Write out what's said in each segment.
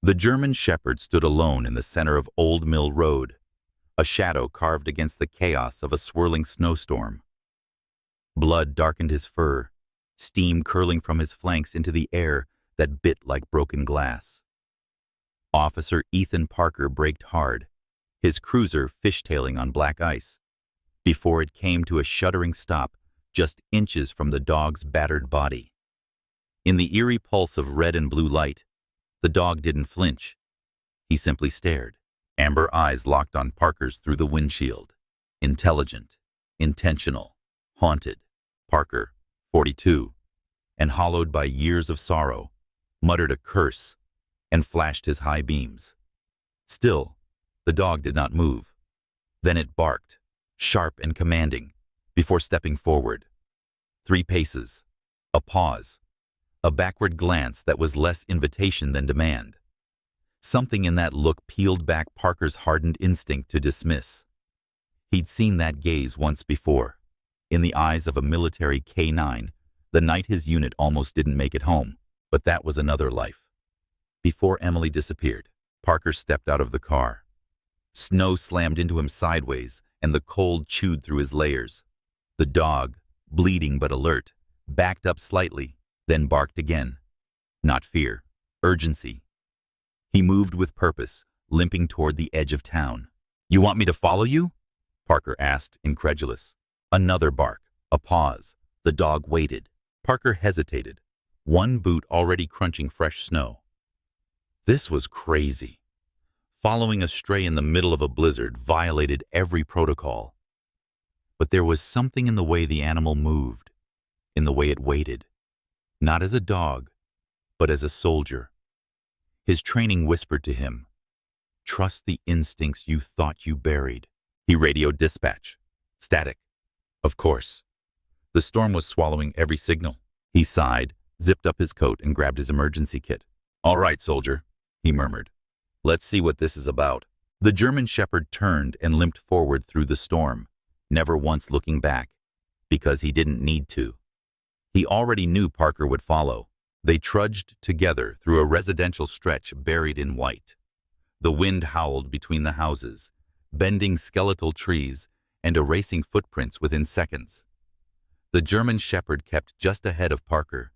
The German Shepherd stood alone in the center of Old Mill Road, a shadow carved against the chaos of a swirling snowstorm. Blood darkened his fur, steam curling from his flanks into the air that bit like broken glass. Officer Ethan Parker braked hard, his cruiser fishtailing on black ice, before it came to a shuddering stop just inches from the dog's battered body. In the eerie pulse of red and blue light, the dog didn't flinch. He simply stared, amber eyes locked on Parker's through the windshield. Intelligent, intentional, haunted. Parker, 42, and hollowed by years of sorrow, muttered a curse and flashed his high beams. Still, the dog did not move. Then it barked, sharp and commanding, before stepping forward. 3 paces, a pause, a backward glance that was less invitation than demand. Something in that look peeled back Parker's hardened instinct to dismiss. He'd seen that gaze once before, in the eyes of a military K-9, the night his unit almost didn't make it home, but that was another life. Before Emily disappeared, Parker stepped out of the car. Snow slammed into him sideways, and the cold chewed through his layers. The dog, bleeding but alert, backed up slightly, then barked again. Not fear, urgency. He moved with purpose, limping toward the edge of town. "You want me to follow you?" Parker asked, incredulous. Another bark, a pause. The dog waited. Parker hesitated, one boot already crunching fresh snow. This was crazy. Following a stray in the middle of a blizzard violated every protocol. But there was something in the way the animal moved, in the way it waited. Not as a dog, but as a soldier. His training whispered to him, "Trust the instincts you thought you buried." He radioed dispatch. Static. Of course. The storm was swallowing every signal. He sighed, zipped up his coat, and grabbed his emergency kit. "All right, soldier," he murmured. "Let's see what this is about." The German Shepherd turned and limped forward through the storm, never once looking back, because he didn't need to. He already knew Parker would follow. They trudged together through a residential stretch buried in white. The wind howled between the houses, bending skeletal trees and erasing footprints within seconds. The German Shepherd kept just ahead of Parker,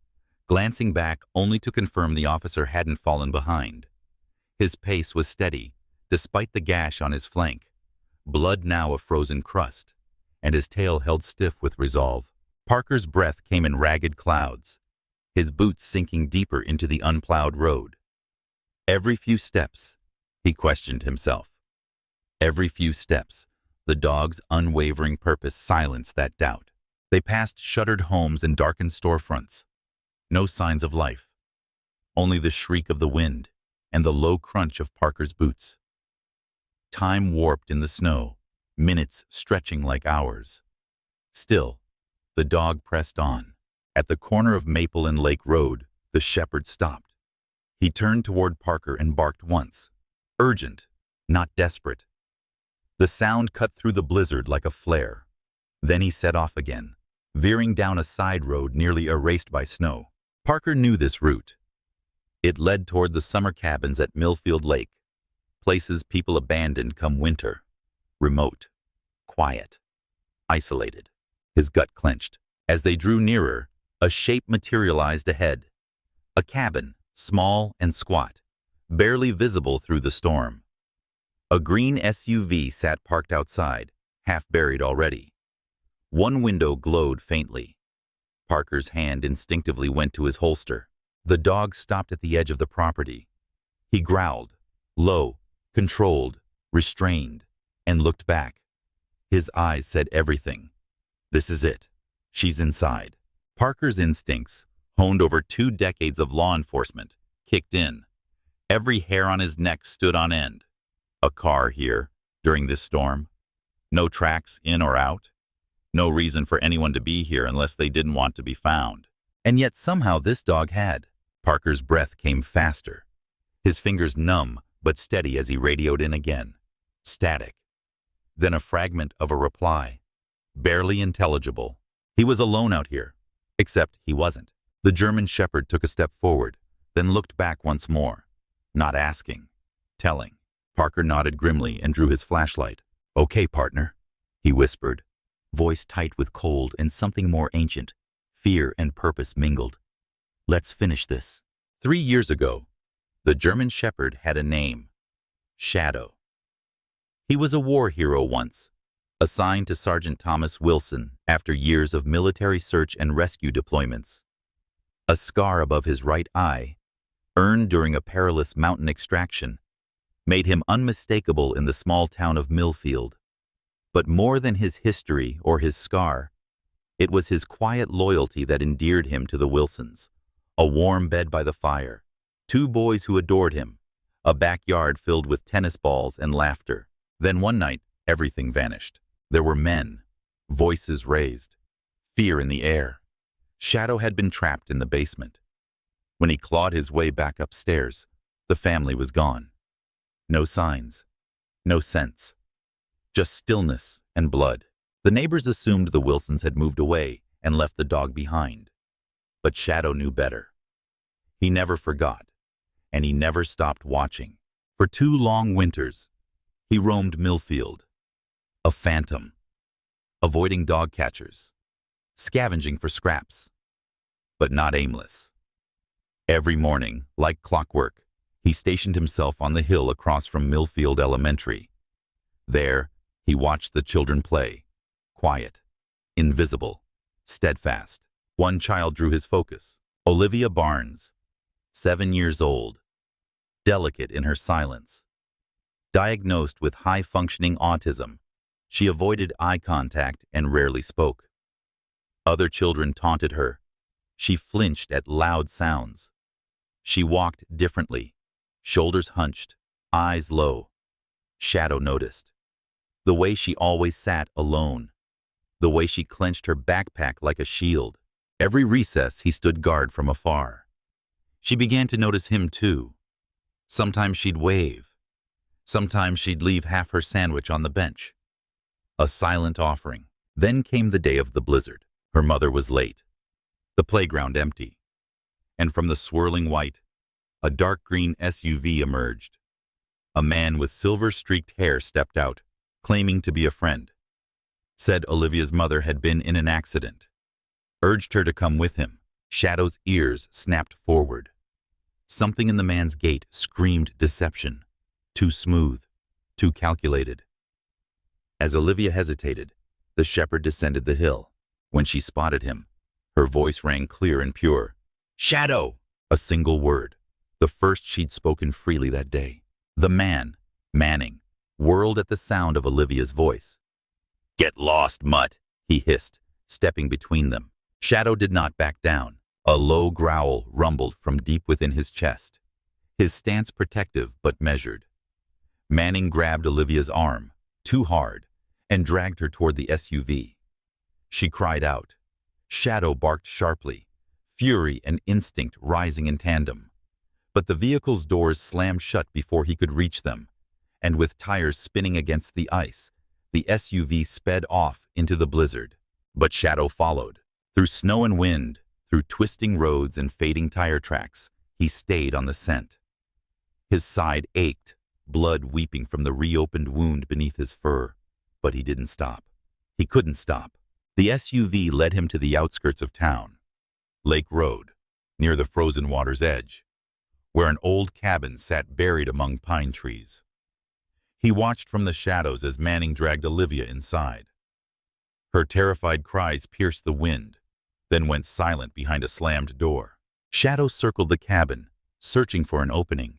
glancing back only to confirm the officer hadn't fallen behind. His pace was steady, despite the gash on his flank, blood now a frozen crust, and his tail held stiff with resolve. Parker's breath came in ragged clouds, his boots sinking deeper into the unplowed road. Every few steps, he questioned himself. Every few steps, the dog's unwavering purpose silenced that doubt. They passed shuttered homes and darkened storefronts. No signs of life. Only the shriek of the wind and the low crunch of Parker's boots. Time warped in the snow, minutes stretching like hours. Still, the dog pressed on. At the corner of Maple and Lake Road, the shepherd stopped. He turned toward Parker and barked once. Urgent, not desperate. The sound cut through the blizzard like a flare. Then he set off again, veering down a side road nearly erased by snow. Parker knew this route. It led toward the summer cabins at Millfield Lake, places people abandoned come winter. Remote, quiet, isolated. His gut clenched. As they drew nearer, a shape materialized ahead. A cabin, small and squat, barely visible through the storm. A green SUV sat parked outside, half buried already. One window glowed faintly. Parker's hand instinctively went to his holster. The dog stopped at the edge of the property. He growled, low, controlled, restrained, and looked back. His eyes said everything. This is it. She's inside. Parker's instincts, honed over 2 decades of law enforcement, kicked in. Every hair on his neck stood on end. A car here, during this storm. No tracks in or out. No reason for anyone to be here unless they didn't want to be found. And yet somehow this dog had. Parker's breath came faster. His fingers numb but steady as he radioed in again. Static. Then a fragment of a reply. Barely intelligible. He was alone out here. Except he wasn't. The German Shepherd took a step forward, then looked back once more. Not asking, telling. Parker nodded grimly and drew his flashlight. "Okay, partner," he whispered, voice tight with cold and something more ancient. Fear and purpose mingled. "Let's finish this." 3 years ago, the German Shepherd had a name. Shadow. He was a war hero once, assigned to Sergeant Thomas Wilson after years of military search and rescue deployments. A scar above his right eye, earned during a perilous mountain extraction, made him unmistakable in the small town of Millfield. But more than his history or his scar, it was his quiet loyalty that endeared him to the Wilsons. A warm bed by the fire, 2 boys who adored him, a backyard filled with tennis balls and laughter. Then one night, everything vanished. There were men, voices raised, fear in the air. Shadow had been trapped in the basement. When he clawed his way back upstairs, the family was gone. No signs, no sense, just stillness and blood. The neighbors assumed the Wilsons had moved away and left the dog behind. But Shadow knew better. He never forgot, and he never stopped watching. For 2 long winters, he roamed Millfield, a phantom, avoiding dog catchers, scavenging for scraps, but not aimless. Every morning, like clockwork, he stationed himself on the hill across from Millfield Elementary. There, he watched the children play, quiet, invisible, steadfast. One child drew his focus, Olivia Barnes, 7 years old, delicate in her silence. Diagnosed with high-functioning autism, she avoided eye contact and rarely spoke. Other children taunted her. She flinched at loud sounds. She walked differently, shoulders hunched, eyes low. Shadow noticed. The way she always sat alone. The way she clenched her backpack like a shield. Every recess he stood guard from afar. She began to notice him too. Sometimes she'd wave. Sometimes she'd leave half her sandwich on the bench. A silent offering. Then came the day of the blizzard. Her mother was late. The playground empty. And from the swirling white, a dark green SUV emerged. A man with silver-streaked hair stepped out, claiming to be a friend. Said Olivia's mother had been in an accident. Urged her to come with him. Shadow's ears snapped forward. Something in the man's gait screamed deception. Too smooth, too calculated. As Olivia hesitated, the shepherd descended the hill. When she spotted him, her voice rang clear and pure. "Shadow!" A single word, the first she'd spoken freely that day. The man, Manning, whirled at the sound of Olivia's voice. "Get lost, mutt," he hissed, stepping between them. Shadow did not back down. A low growl rumbled from deep within his chest, his stance protective but measured. Manning grabbed Olivia's arm, too hard, and dragged her toward the SUV. She cried out. Shadow barked sharply, fury and instinct rising in tandem. But the vehicle's doors slammed shut before he could reach them, and with tires spinning against the ice, the SUV sped off into the blizzard. But Shadow followed. Through snow and wind, through twisting roads and fading tire tracks, he stayed on the scent. His side ached, blood weeping from the reopened wound beneath his fur. But he didn't stop. He couldn't stop. The SUV led him to the outskirts of town. Lake Road, near the frozen water's edge, where an old cabin sat buried among pine trees. He watched from the shadows as Manning dragged Olivia inside. Her terrified cries pierced the wind, then went silent behind a slammed door. Shadow circled the cabin, searching for an opening.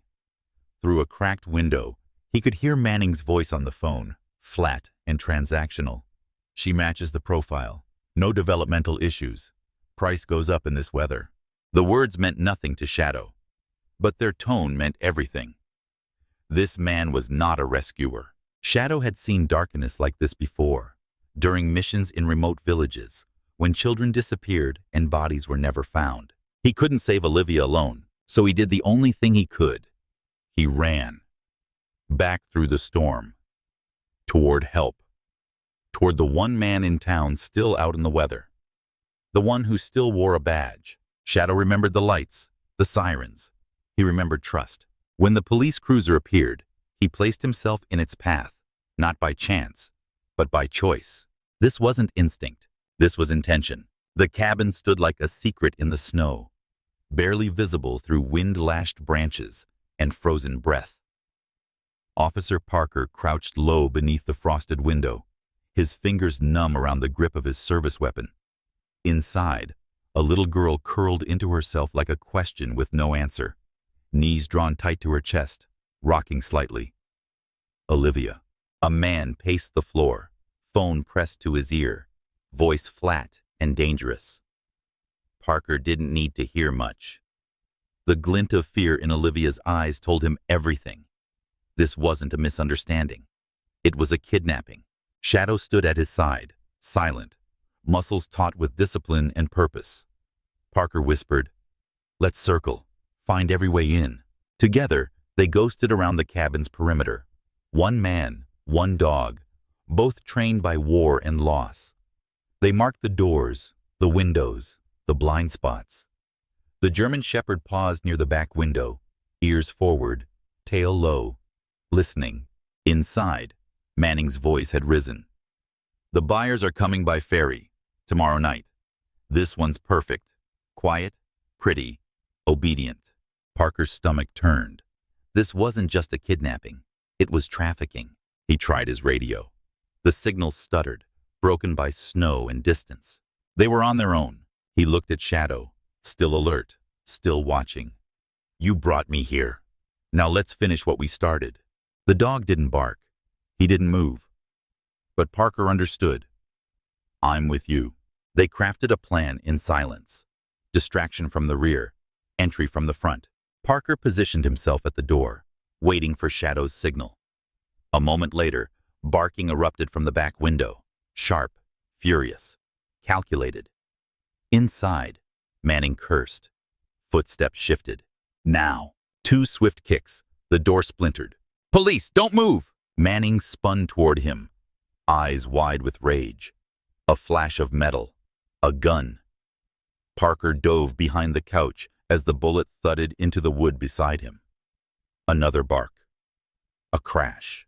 Through a cracked window, he could hear Manning's voice on the phone, flat and transactional. "She matches the profile. No developmental issues. Price goes up in this weather." The words meant nothing to Shadow, but their tone meant everything. This man was not a rescuer. Shadow had seen darkness like this before, during missions in remote villages, when children disappeared and bodies were never found. He couldn't save Olivia alone, so he did the only thing he could. He ran. Back through the storm. Toward help. Toward the one man in town still out in the weather. The one who still wore a badge. Shadow remembered the lights, the sirens. He remembered trust. When the police cruiser appeared, he placed himself in its path, not by chance, but by choice. This wasn't instinct. This was intention. The cabin stood like a secret in the snow, barely visible through wind-lashed branches and frozen breath. Officer Parker crouched low beneath the frosted window, his fingers numb around the grip of his service weapon. Inside, a little girl curled into herself like a question with no answer, knees drawn tight to her chest, rocking slightly. Olivia. A man paced the floor, phone pressed to his ear, voice flat and dangerous. Parker didn't need to hear much. The glint of fear in Olivia's eyes told him everything. This wasn't a misunderstanding. It was a kidnapping. Shadow stood at his side, silent, muscles taut with discipline and purpose. Parker whispered, "Let's circle, find every way in." Together, they ghosted around the cabin's perimeter. One man, one dog, both trained by war and loss. They marked the doors, the windows, the blind spots. The German Shepherd paused near the back window, ears forward, tail low, listening. Inside, Manning's voice had risen. "The buyers are coming by ferry, tomorrow night. This one's perfect. Quiet, pretty, obedient." Parker's stomach turned. This wasn't just a kidnapping. It was trafficking. He tried his radio. The signal stuttered, broken by snow and distance. They were on their own. He looked at Shadow, still alert, still watching. "You brought me here. Now let's finish what we started." The dog didn't bark. He didn't move. But Parker understood. "I'm with you." They crafted a plan in silence. Distraction from the rear, entry from the front. Parker positioned himself at the door, waiting for Shadow's signal. A moment later, barking erupted from the back window, sharp, furious, calculated. Inside, Manning cursed. Footsteps shifted. Now, 2 swift kicks. The door splintered. "Police, don't move!" Manning spun toward him, eyes wide with rage. A flash of metal. A gun. Parker dove behind the couch as the bullet thudded into the wood beside him. Another bark. A crash.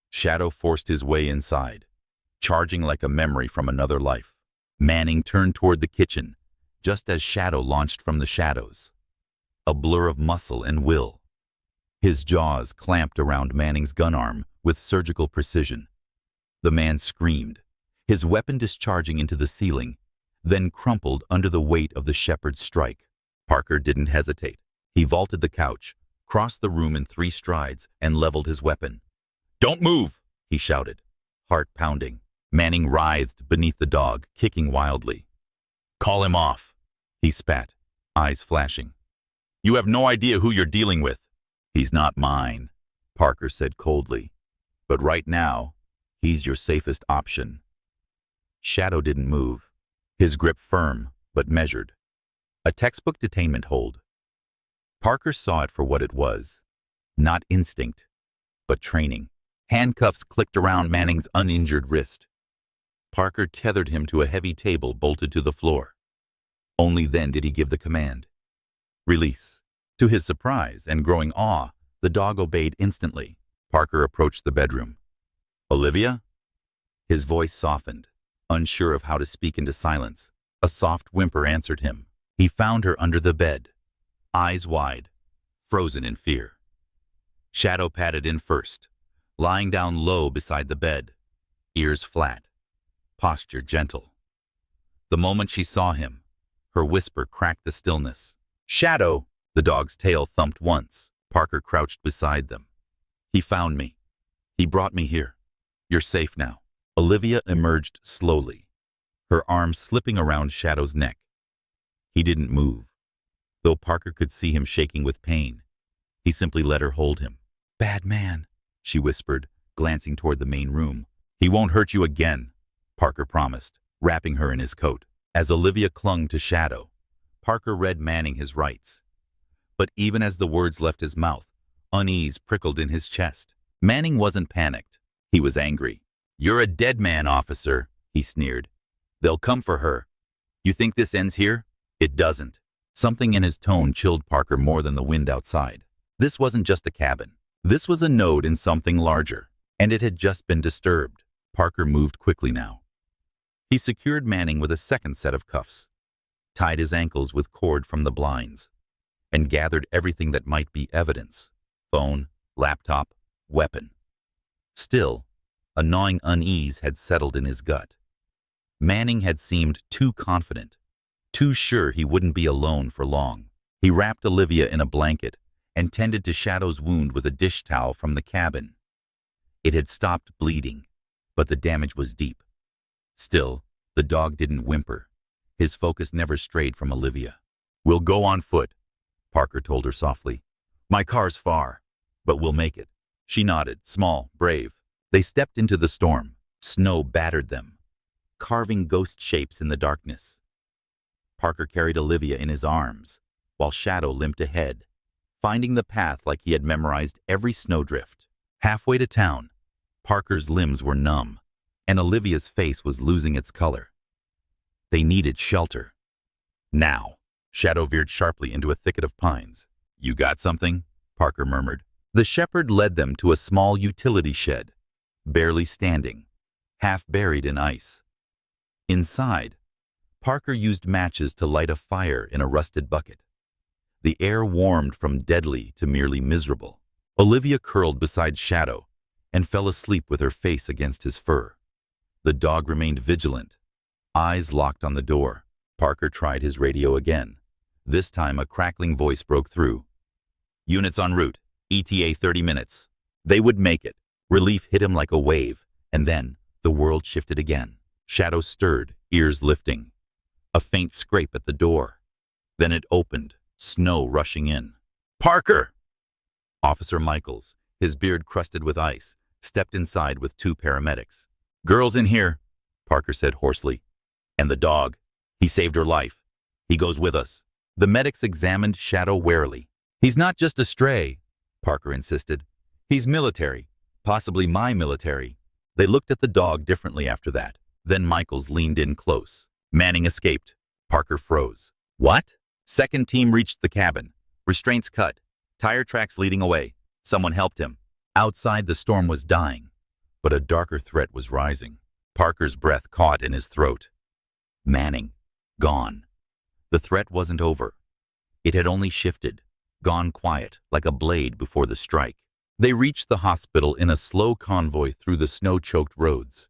Shadow forced his way inside, charging like a memory from another life. Manning turned toward the kitchen, just as Shadow launched from the shadows. A blur of muscle and will. His jaws clamped around Manning's gun arm with surgical precision. The man screamed, his weapon discharging into the ceiling, then crumpled under the weight of the Shepherd's strike. Parker didn't hesitate. He vaulted the couch, crossed the room in 3 strides, and leveled his weapon. "Don't move!" he shouted, heart pounding. Manning writhed beneath the dog, kicking wildly. "Call him off," he spat, eyes flashing. "You have no idea who you're dealing with." "He's not mine," Parker said coldly. "But right now, he's your safest option." Shadow didn't move, his grip firm but measured. A textbook detainment hold. Parker saw it for what it was. Not instinct, but training. Handcuffs clicked around Manning's uninjured wrist. Parker tethered him to a heavy table bolted to the floor. Only then did he give the command. "Release." To his surprise and growing awe, the dog obeyed instantly. Parker approached the bedroom. "Olivia?" His voice softened, unsure of how to speak into silence. A soft whimper answered him. He found her under the bed, eyes wide, frozen in fear. Shadow padded in first, lying down low beside the bed, ears flat, posture gentle. The moment she saw him, her whisper cracked the stillness. "Shadow!" The dog's tail thumped once. Parker crouched beside them. "He found me. He brought me here. You're safe now." Olivia emerged slowly, her arms slipping around Shadow's neck. He didn't move, though Parker could see him shaking with pain. He simply let her hold him. "Bad man," she whispered, glancing toward the main room. "He won't hurt you again," Parker promised, wrapping her in his coat. As Olivia clung to Shadow, Parker read Manning his rights. But even as the words left his mouth, unease prickled in his chest. Manning wasn't panicked. He was angry. "You're a dead man, officer," he sneered. "They'll come for her. You think this ends here? It doesn't." Something in his tone chilled Parker more than the wind outside. This wasn't just a cabin. This was a node in something larger, and it had just been disturbed. Parker moved quickly now. He secured Manning with a second set of cuffs, tied his ankles with cord from the blinds, and gathered everything that might be evidence: phone, laptop, weapon. Still, a gnawing unease had settled in his gut. Manning had seemed too confident, too sure he wouldn't be alone for long. He wrapped Olivia in a blanket and tended to Shadow's wound with a dish towel from the cabin. It had stopped bleeding, but the damage was deep. Still, the dog didn't whimper. His focus never strayed from Olivia. "We'll go on foot," Parker told her softly. "My car's far, but we'll make it." She nodded, small, brave. They stepped into the storm. Snow battered them, carving ghost shapes in the darkness. Parker carried Olivia in his arms, while Shadow limped ahead, finding the path like he had memorized every snowdrift. Halfway to town, Parker's limbs were numb, and Olivia's face was losing its color. They needed shelter. Now, Shadow veered sharply into a thicket of pines. "You got something?" Parker murmured. The shepherd led them to a small utility shed, barely standing, half buried in ice. Inside, Parker used matches to light a fire in a rusted bucket. The air warmed from deadly to merely miserable. Olivia curled beside Shadow and fell asleep with her face against his fur. The dog remained vigilant, eyes locked on the door. Parker tried his radio again. This time a crackling voice broke through. "Units en route. ETA 30 minutes. They would make it." Relief hit him like a wave, and then the world shifted again. Shadow stirred, ears lifting. A faint scrape at the door. Then it opened, snow rushing in. "Parker!" Officer Michaels, his beard crusted with ice, stepped inside with 2 paramedics. "Girl's in here," Parker said hoarsely. "And the dog. He saved her life. He goes with us." The medics examined Shadow warily. "He's not just a stray," Parker insisted. "He's military, possibly my military." They looked at the dog differently after that. Then Michaels leaned in close. "Manning escaped." Parker froze. "What?" "Second team reached the cabin. Restraints cut. Tire tracks leading away. Someone helped him." Outside, the storm was dying, but a darker threat was rising. Parker's breath caught in his throat. Manning. Gone. The threat wasn't over. It had only shifted, gone quiet, like a blade before the strike. They reached the hospital in a slow convoy through the snow-choked roads.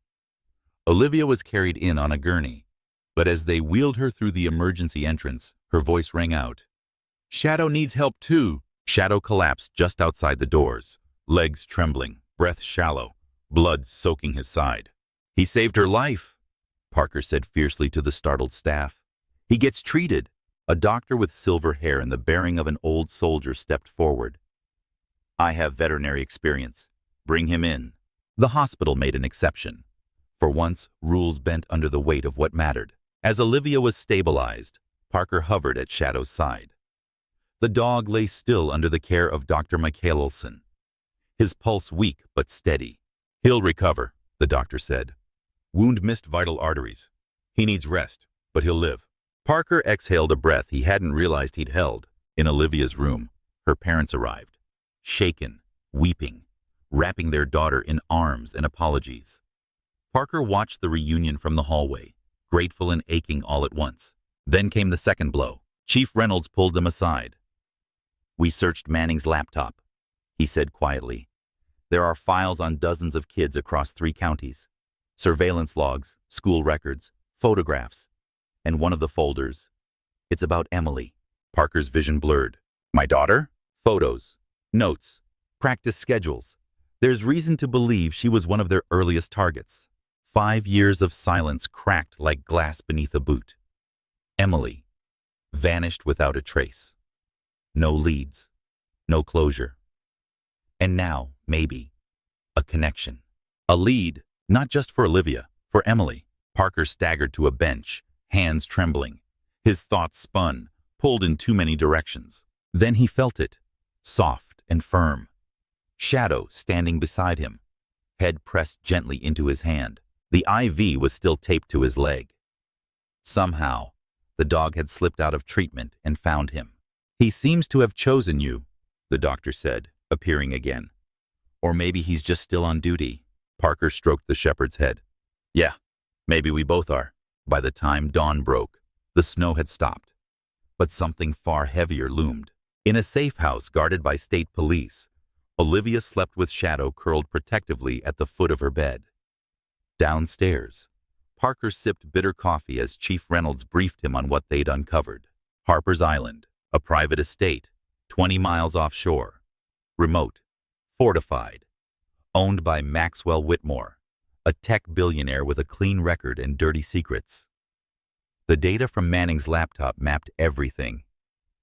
Olivia was carried in on a gurney, but as they wheeled her through the emergency entrance, her voice rang out. "Shadow needs help too." Shadow collapsed just outside the doors, legs trembling, breath shallow, blood soaking his side. "He saved her life," Parker said fiercely to the startled staff. "He gets treated." A doctor with silver hair and the bearing of an old soldier stepped forward. "I have veterinary experience. Bring him in." The hospital made an exception. For once, rules bent under the weight of what mattered. As Olivia was stabilized, Parker hovered at Shadow's side. The dog lay still under the care of Dr. Michaelson, his pulse weak but steady. "He'll recover," the doctor said. "Wound missed vital arteries. He needs rest, but he'll live." Parker exhaled a breath he hadn't realized he'd held. In Olivia's room, her parents arrived, shaken, weeping, wrapping their daughter in arms and apologies. Parker watched the reunion from the hallway, grateful and aching all at once. Then came the second blow. Chief Reynolds pulled them aside. "We searched Manning's laptop," he said quietly. "There are files on dozens of kids across 3 counties. Surveillance logs, school records, photographs. And one of the folders, it's about Emily." Parker's vision blurred. "My daughter?" "Photos, notes, practice schedules. There's reason to believe she was one of their earliest targets." 5 years of silence cracked like glass beneath a boot. Emily vanished without a trace. No leads, no closure. And now, maybe, a connection. A lead, not just for Olivia, for Emily. Parker staggered to a bench, hands trembling. His thoughts spun, pulled in too many directions. Then he felt it, soft and firm. Shadow standing beside him, head pressed gently into his hand. The IV was still taped to his leg. Somehow, the dog had slipped out of treatment and found him. "He seems to have chosen you," the doctor said, appearing again. Or maybe he's just still on duty. Parker stroked the shepherd's head. Yeah, maybe we both are. By the time dawn broke, the snow had stopped. But something far heavier loomed. In a safe house guarded by state police, Olivia slept with Shadow curled protectively at the foot of her bed. Downstairs, Parker sipped bitter coffee as Chief Reynolds briefed him on what they'd uncovered. Harper's Island, a private estate, 20 miles offshore. Remote, fortified, owned by Maxwell Whitmore, a tech billionaire with a clean record and dirty secrets. The data from Manning's laptop mapped everything: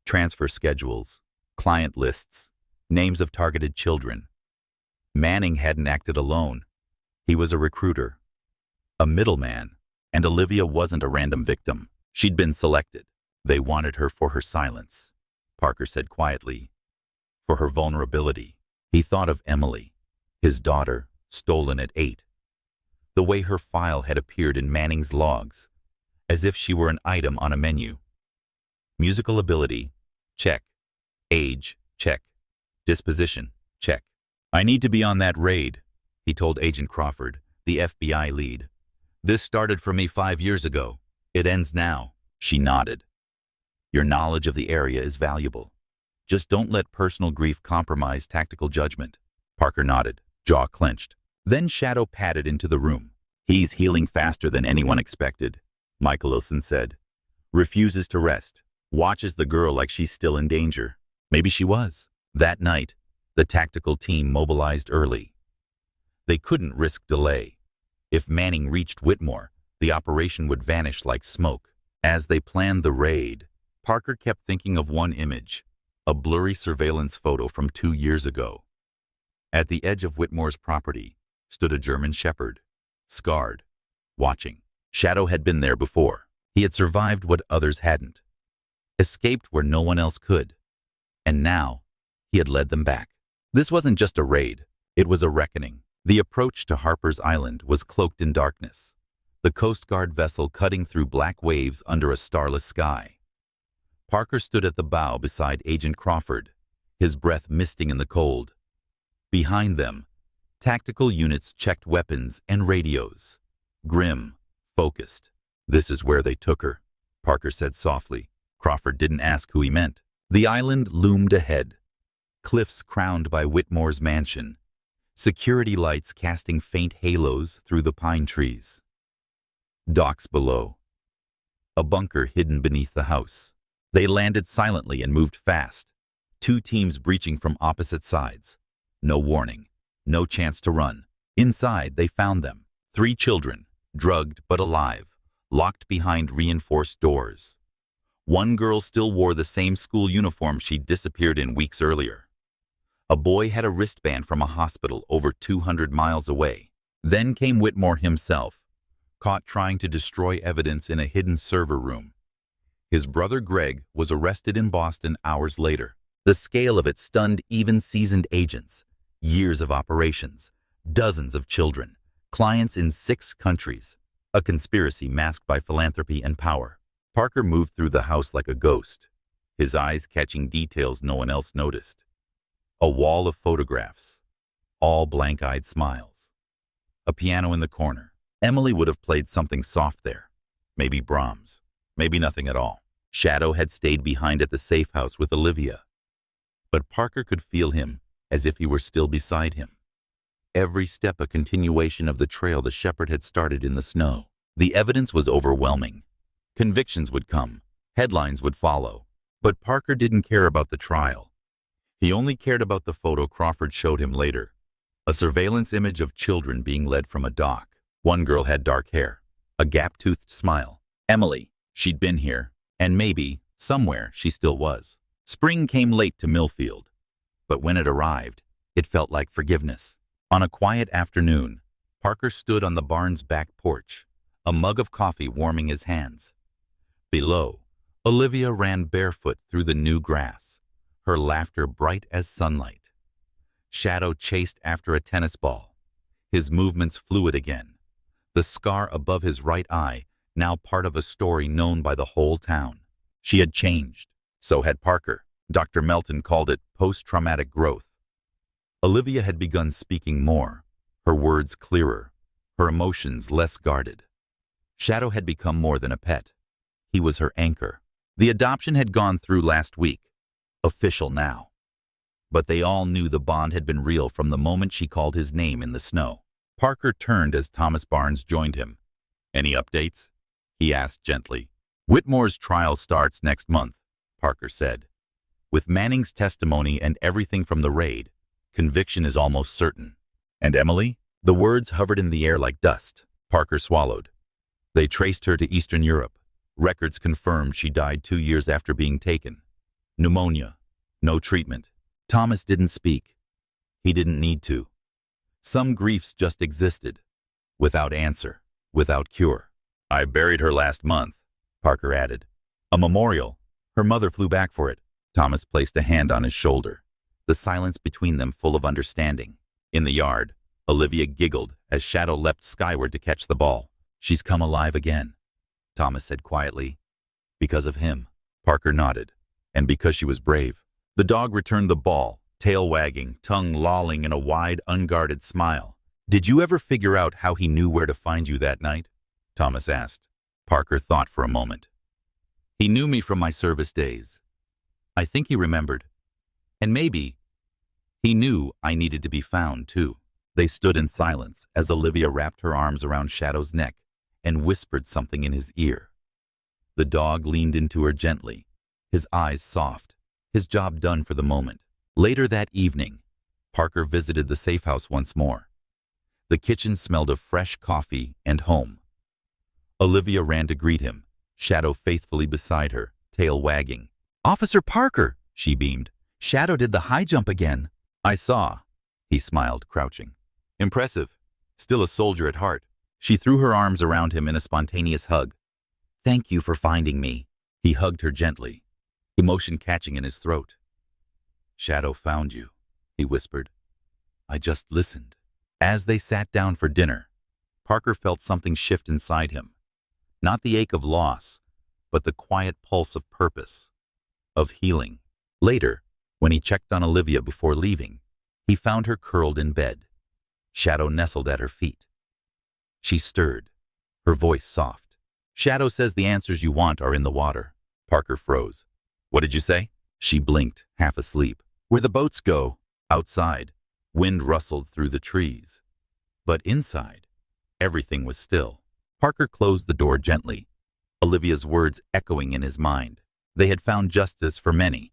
transfer schedules, client lists, names of targeted children. Manning hadn't acted alone. He was a recruiter, a middleman, and Olivia wasn't a random victim. She'd been selected. They wanted her for her silence, Parker said quietly. For her vulnerability. He thought of Emily, his daughter, stolen at 8. The way her file had appeared in Manning's logs, as if she were an item on a menu. Musical ability, check. Age, check. Disposition, check. I need to be on that raid, he told Agent Crawford, the FBI lead. This started for me 5 years ago. It ends now. She nodded. Your knowledge of the area is valuable. Just don't let personal grief compromise tactical judgment. Parker nodded, jaw clenched. Then Shadow padded into the room. He's healing faster than anyone expected, Michael Wilson said. Refuses to rest. Watches the girl like she's still in danger. Maybe she was. That night, the tactical team mobilized early. They couldn't risk delay. If Manning reached Whitmore, the operation would vanish like smoke. As they planned the raid, Parker kept thinking of one image, a blurry surveillance photo from 2 years ago. At the edge of Whitmore's property stood a German shepherd, scarred, watching. Shadow had been there before. He had survived what others hadn't, escaped where no one else could, and now he had led them back. This wasn't just a raid, it was a reckoning. The approach to Harper's Island was cloaked in darkness, the Coast Guard vessel cutting through black waves under a starless sky. Parker stood at the bow beside Agent Crawford, his breath misting in the cold. Behind them, tactical units checked weapons and radios. Grim, focused. This is where they took her, Parker said softly. Crawford didn't ask who he meant. The island loomed ahead, cliffs crowned by Whitmore's mansion, security lights casting faint halos through the pine trees. Docks below, a bunker hidden beneath the house. They landed silently and moved fast, 2 teams breaching from opposite sides. No warning, no chance to run. Inside, they found them, 3 children, drugged but alive, locked behind reinforced doors. One girl still wore the same school uniform she'd disappeared in weeks earlier. A boy had a wristband from a hospital over 200 miles away. Then came Whitmore himself, caught trying to destroy evidence in a hidden server room. His brother Greg was arrested in Boston hours later. The scale of it stunned even seasoned agents. Years of operations, dozens of children, clients in 6 countries, a conspiracy masked by philanthropy and power. Parker moved through the house like a ghost, his eyes catching details no one else noticed. A wall of photographs, all blank-eyed smiles. A piano in the corner. Emily would have played something soft there. Maybe Brahms, maybe nothing at all. Shadow had stayed behind at the safe house with Olivia. But Parker could feel him, as if he were still beside him. Every step a continuation of the trail the shepherd had started in the snow. The evidence was overwhelming. Convictions would come, headlines would follow. But Parker didn't care about the trial. He only cared about the photo Crawford showed him later. A surveillance image of children being led from a dock. One girl had dark hair, a gap-toothed smile. Emily, she'd been here, and maybe, somewhere, she still was. Spring came late to Millfield, but when it arrived, it felt like forgiveness. On a quiet afternoon, Parker stood on the barn's back porch, a mug of coffee warming his hands. Below, Olivia ran barefoot through the new grass, her laughter bright as sunlight. Shadow chased after a tennis ball, his movements fluid again, the scar above his right eye now part of a story known by the whole town. She had changed. So had Parker. Dr. Melton called it post-traumatic growth. Olivia had begun speaking more, her words clearer, her emotions less guarded. Shadow had become more than a pet. He was her anchor. The adoption had gone through last week, official now. But they all knew the bond had been real from the moment she called his name in the snow. Parker turned as Thomas Barnes joined him. "Any updates?" he asked gently. "Whitmore's trial starts next month," Parker said. "With Manning's testimony and everything from the raid, conviction is almost certain." "And Emily?" The words hovered in the air like dust. Parker swallowed. "They traced her to Eastern Europe. Records confirmed she died 2 years after being taken. Pneumonia. No treatment." Thomas didn't speak. He didn't need to. Some griefs just existed, without answer, without cure. "I buried her last month," Parker added. "A memorial. Her mother flew back for it." Thomas placed a hand on his shoulder, the silence between them full of understanding. In the yard, Olivia giggled as Shadow leapt skyward to catch the ball. "She's come alive again," Thomas said quietly. "Because of him." Parker nodded. "And because she was brave." The dog returned the ball, tail wagging, tongue lolling in a wide, unguarded smile. "Did you ever figure out how he knew where to find you that night?" Thomas asked. Parker thought for a moment. "He knew me from my service days. I think he remembered. And maybe he knew I needed to be found, too." They stood in silence as Olivia wrapped her arms around Shadow's neck and whispered something in his ear. The dog leaned into her gently, his eyes soft, his job done for the moment. Later that evening, Parker visited the safe house once more. The kitchen smelled of fresh coffee and home. Olivia ran to greet him, Shadow faithfully beside her, tail wagging. "Officer Parker," she beamed. "Shadow did the high jump again." "I saw," he smiled, crouching. "Impressive. Still a soldier at heart." She threw her arms around him in a spontaneous hug. "Thank you for finding me." He hugged her gently, emotion catching in his throat. "Shadow found you," he whispered. "I just listened." As they sat down for dinner, Parker felt something shift inside him. Not the ache of loss, but the quiet pulse of purpose, of healing. Later, when he checked on Olivia before leaving, he found her curled in bed. Shadow nestled at her feet. She stirred, her voice soft. "Shadow says the answers you want are in the water." Parker froze. "What did you say?" She blinked, half asleep. "Where the boats go." Outside, wind rustled through the trees. But inside, everything was still. Parker closed the door gently, Olivia's words echoing in his mind. They had found justice for many,